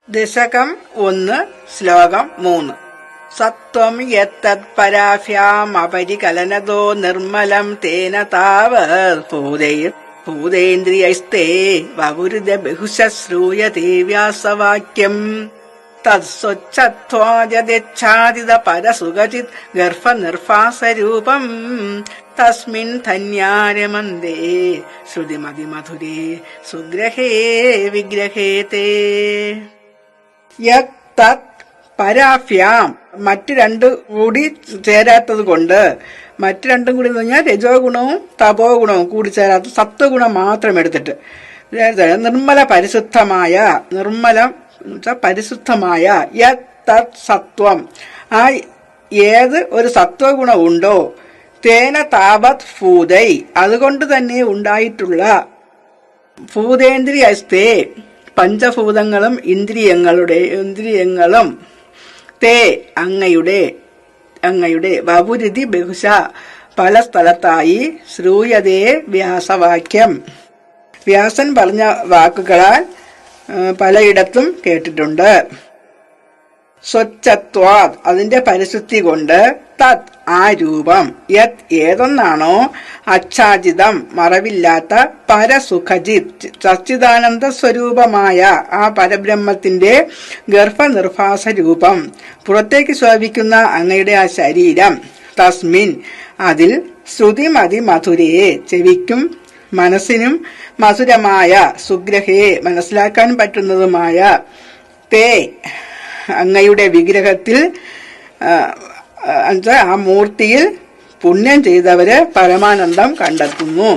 ദശകം 1 ശ്ലോകം 3. സത്വം യത്തത് പരാഭ്യാം അപരികലനതോ നിർമ്മലം തേന താവത് ഭൂതേന്ദ്രിയൈസ്തേ വപുരുദ ബഹുശ ശ്രൂയതേ വ്യാസവാക്യം തത്സ്വച്ഛത്വാജദിച്ഛാദിത പരസുഖചിത് ഗർഭനിർഫാസരൂപം തസ്മിൻ ധന്യാരമന്ദേ ശ്രുതിമതിമധുരേ സുഗ്രഹേ വിഗ്രഹേതേ. യത് പരാഭ്യാം മറ്റു രണ്ടു കൂടി ചേരാത്തത് കൊണ്ട്, മറ്റു രണ്ടും കൂടി എന്ന് പറഞ്ഞാൽ രജോ ഗുണവും തപോ ഗുണവും കൂടി ചേരാത്ത സത്വഗുണം മാത്രം എടുത്തിട്ട് നിർമ്മല പരിശുദ്ധമായ, നിർമ്മലം പരിശുദ്ധമായ യത് സത്വം, ആ ഏത് ഒരു സത്വഗുണം ഉണ്ടോ, തേന താപത് ഭൂതൈ അതുകൊണ്ട് തന്നെ ഉണ്ടായിട്ടുള്ള, ഭൂതേന്ദ്രിയസ്തേ പഞ്ചഭൂതങ്ങളും ഇന്ദ്രിയങ്ങളും, തേ അങ്ങയുടെ വപുരിതി ബഹുശ പല സ്ഥലത്തായി, ശ്രൂയതേ വ്യാസവാക്യം വ്യാസൻ പറഞ്ഞ വാക്കുകളാൽ പലയിടത്തും കേട്ടിട്ടുണ്ട്. സ്വച്ഛത്വാത് അതിന്റെ പരിശുദ്ധി കൊണ്ട്, തത് ആ രൂപം, യത് ഏതൊന്നാണോ, അച്ഛാദിതം മറവില്ലാത്ത, പരസുഖജിത് സച്ചിദാനന്ദ സ്വരൂപമായ ആ പരബ്രഹ്മത്തിന്റെ ഗർഭനിർഭാസ രൂപം, പുറത്തേക്ക് ശോഭിക്കുന്ന അങ്ങയുടെ ആ ശരീരം, തസ്മിൻ അതിൽ, ശ്രുതിമതി മധുരയെ ചെവിക്കും മനസ്സിനും മധുരമായ, സുഗ്രഹയെ മനസ്സിലാക്കാൻ പറ്റുന്നതുമായ, തേ അങ്ങയുടെ വിഗ്രഹത്തിൽ, ആ മൂർത്തിയിൽ പുണ്യം ചെയ്തവര് പരമാനന്ദം കണ്ടെത്തുന്നു.